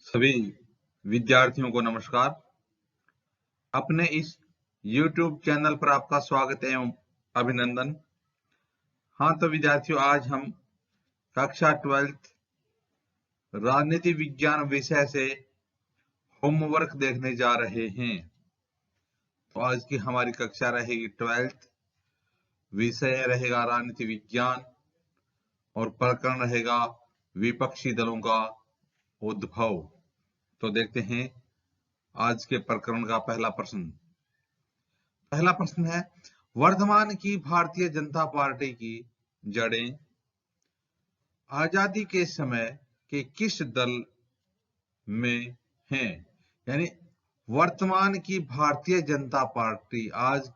सभी विद्यार्थियों को नमस्कार। अपने इस YouTube चैनल पर आपका स्वागत एवं अभिनंदन। तो विद्यार्थियों, आज हम कक्षा 12th राजनीति विज्ञान विषय से होमवर्क देखने जा रहे हैं। तो आज की हमारी कक्षा रहेगी 12th, विषय रहेगा राजनीति विज्ञान और प्रकरण रहेगा विपक्षी दलों का उद्भव। तो देखते हैं आज के प्रकरण का पहला प्रश्न। पहला प्रश्न है, वर्तमान की भारतीय जनता पार्टी की जड़ें आजादी के समय के किस दल में हैं? यानी वर्तमान की भारतीय जनता पार्टी आज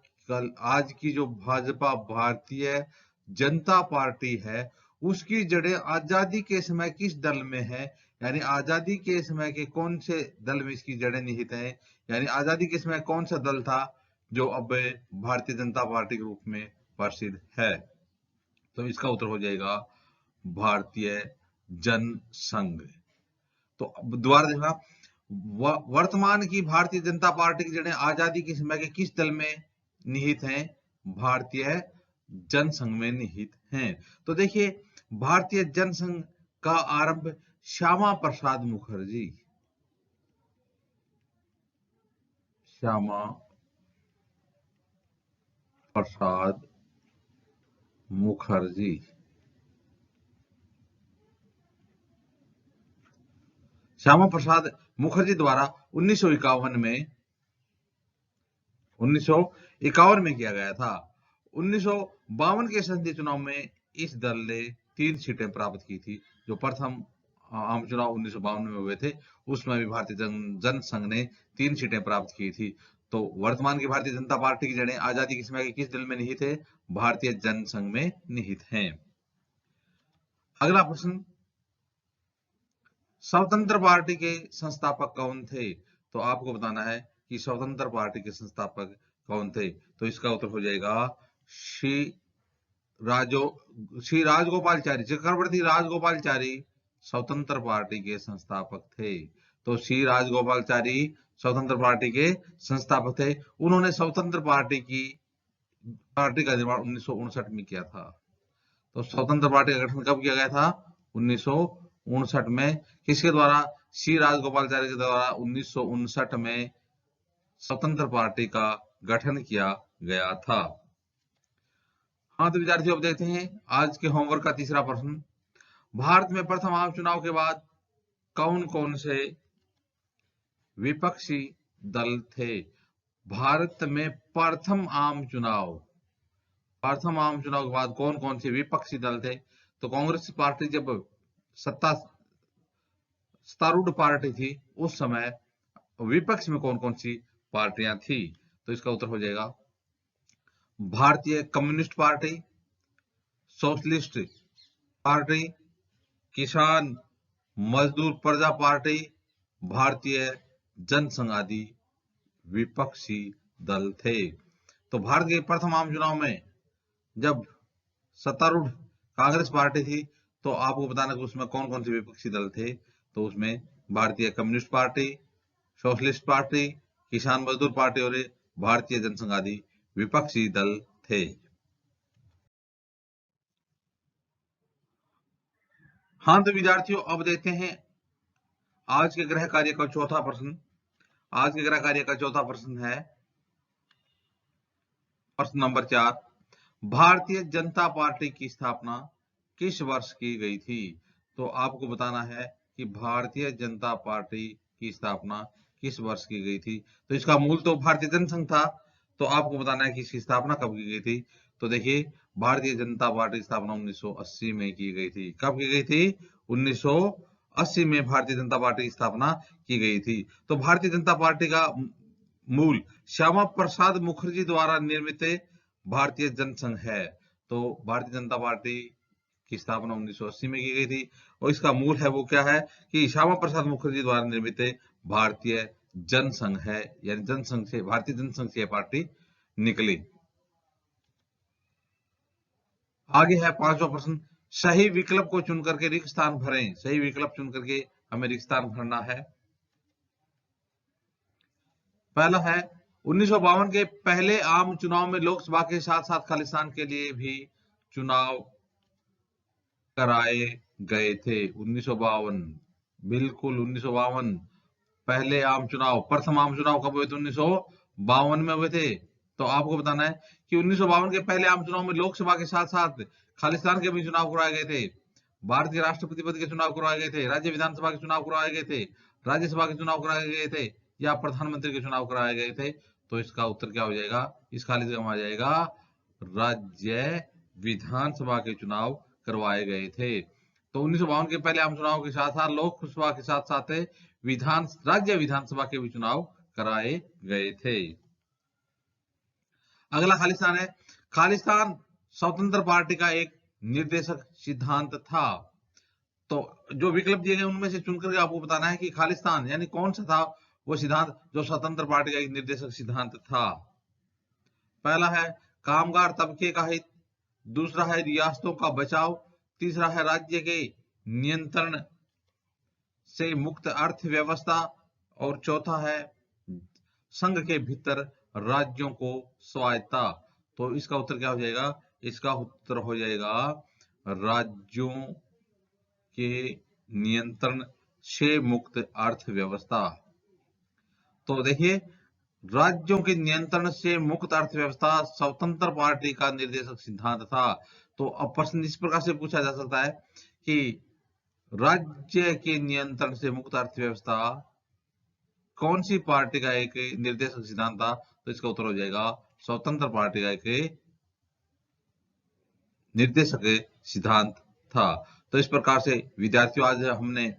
की जो भाजपा भारतीय जनता पार्टी है, उसकी जड़ें आजादी के समय किस दल में है? यानी आजादी के समय के कौन से दल में इसकी जड़ें निहित हैं? यानी आजादी के समय कौन सा दल था जो अब भारतीय जनता पार्टी के रूप में प्रसिद्ध है? तो इसका उत्तर हो जाएगा भारतीय जनसंघ। तो दोबारा देखना, वर्तमान की भारतीय जनता पार्टी की जड़ें आजादी के समय के किस दल में निहित हैं? भारतीय जनसंघ में निहित हैं। तो देखिए, भारतीय जनसंघ का आरंभ श्यामा प्रसाद मुखर्जी श्यामा प्रसाद मुखर्जी द्वारा 1951 में किया गया था। 1952 के संसदीय चुनाव में इस दल ने 3 सीटें प्राप्त की थी। जो प्रथम आम चुनाव 1952 में हुए थे, उसमें भी भारतीय जनसंघ ने 3 सीटें प्राप्त की थी। तो वर्तमान की भारतीय जनता पार्टी की जड़ें आजादी के समय के किस दल में निहित है? भारतीय जनसंघ में निहित हैं। अगला प्रश्न, स्वतंत्र पार्टी के संस्थापक कौन थे? तो आपको बताना है कि स्वतंत्र पार्टी के संस्थापक कौन थे। तो इसका उत्तर हो जाएगा श्री राजगोपालचारी, चक्रवर्ती राजगोपालचारी स्वतंत्र पार्टी के संस्थापक थे। तो श्री राजगोपालचारी स्वतंत्र पार्टी के संस्थापक थे। उन्होंने स्वतंत्र पार्टी का निर्माण 1959 में किया था। तो स्वतंत्र पार्टी का गठन कब किया गया था? 1959 में। किसके द्वारा? श्री राजगोपालचारी के द्वारा 1959 में स्वतंत्र पार्टी का गठन किया गया था। तो विद्यार्थियों, अब देखते हैं आज के होमवर्क का तीसरा प्रश्न। भारत में प्रथम आम चुनाव के बाद कौन कौन से विपक्षी दल थे? भारत में प्रथम आम चुनाव के बाद कौन कौन से विपक्षी दल थे? तो कांग्रेस पार्टी जब सत्तारूढ़ पार्टी थी, उस समय विपक्ष में कौन कौन सी पार्टियां थी? तो इसका उत्तर हो जाएगा भारतीय कम्युनिस्ट पार्टी, सोशलिस्ट पार्टी, किसान मजदूर प्रजा पार्टी, भारतीय जनसंघ आदि विपक्षी दल थे। तो भारत के प्रथम आम चुनाव में जब सत्तारूढ़ कांग्रेस पार्टी थी, तो आपको बताना कि उसमें कौन कौन से विपक्षी दल थे। तो उसमें भारतीय कम्युनिस्ट पार्टी, सोशलिस्ट पार्टी, किसान मजदूर पार्टी और भारतीय जनसंघ आदि विपक्षी दल थे। तो विद्यार्थियों, अब देखते हैं आज के गृह कार्य का चौथा प्रश्न। आज के गृह कार्य का चौथा प्रश्न है प्रश्न नंबर 4। भारतीय जनता पार्टी की स्थापना किस वर्ष की गई थी? तो आपको बताना है कि भारतीय जनता पार्टी की स्थापना किस वर्ष की गई थी। तो इसका मूल तो भारतीय जनसंघ था। तो आपको बताना है कि इसकी स्थापना कब की गई थी। तो देखिए, भारतीय जनता पार्टी की स्थापना 1980 में की गई थी। कब की गई थी? 1980 में भारतीय जनता पार्टी की स्थापना की गई थी। तो भारतीय जनता पार्टी का मूल श्यामा प्रसाद मुखर्जी द्वारा निर्मित भारतीय जनसंघ है। तो भारतीय जनता पार्टी की स्थापना 1980 में की गई थी और इसका मूल है वो क्या है कि श्यामा प्रसाद मुखर्जी द्वारा निर्मित भारतीय जनसंघ है। यानी जनसंघ से, भारतीय जनसंघ से पार्टी निकली। आगे है पांचवा प्रश्न, सही विकल्प को चुन करके रिक्त स्थान भरें। सही विकल्प चुन करके हमें रिक्त स्थान भरना है। पहला है 1952 के पहले आम चुनाव में लोकसभा के साथ साथ खालिस्तान के लिए भी चुनाव कराए गए थे। 1952, बिल्कुल 1952 पहले आम चुनाव, प्रथम आम चुनाव कब हुए थे? 1952 में हुए थे। तो आपको बताना है कि 1952 के पहले आम चुनाव में लोकसभा के साथ साथ खालिस्तान के भी चुनाव कराए गए थे, भारत के राष्ट्रपति पद के चुनाव करवाए गए थे, राज्य विधानसभा के चुनाव करवाए गए थे, राज्यसभा के चुनाव कराए गए थे, या प्रधानमंत्री के चुनाव कराए गए थे। तो इसका उत्तर क्या हो जाएगा? इस खाली जगह में आ जाएगा राज्य विधानसभा के चुनाव करवाए गए थे। तो 1952 के पहले आम चुनाव के साथ साथ लोकसभा के साथ साथ राज्य विधानसभा के भी चुनाव कराए गए थे। अगला खालिस्तान है। खालिस्तान स्वतंत्र पार्टी का एक निर्देशक सिद्धांत था। तो जो विकल्प दिए गए उनमें से चुनकर आपको बताना है कि खालिस्तान यानी कौन सा था वो सिद्धांत जो स्वतंत्र पार्टी का एक निर्देशक सिद्धांत था। पहला है कामगार तबके का हित, दूसरा है रियासतों का बचाव, तीसरा है राज्य के नियंत्रण से मुक्त अर्थव्यवस्था, और चौथा है संघ के भीतर राज्यों को स्वायत्ता। तो इसका उत्तर क्या हो जाएगा? इसका उत्तर हो जाएगा राज्यों के नियंत्रण से मुक्त अर्थव्यवस्था। तो देखिए, राज्यों के नियंत्रण से मुक्त अर्थव्यवस्था स्वतंत्र पार्टी का निर्देशक सिद्धांत था। तो अब प्रश्न इस प्रकार से पूछा जा सकता है कि राज्य के नियंत्रण से मुक्त अर्थव्यवस्था कौन सी पार्टी का एक निर्देशक सिद्धांत था? तो इसका उत्तर हो जाएगा स्वतंत्र पार्टी का एक निर्देशक सिद्धांत था। तो इस प्रकार से विद्यार्थियों, आज हमने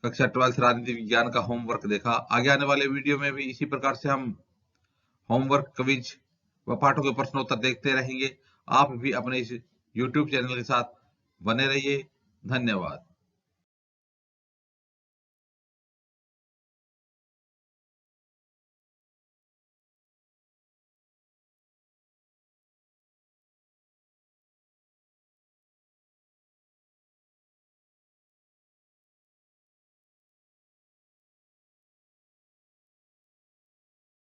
कक्षा 12 राजनीति विज्ञान का होमवर्क देखा। आगे आने वाले वीडियो में भी इसी प्रकार से हम होमवर्क, क्विज व पाठों के प्रश्नोत्तर देखते रहेंगे। आप भी अपने इस YouTube चैनल के साथ बने रहिए। धन्यवाद।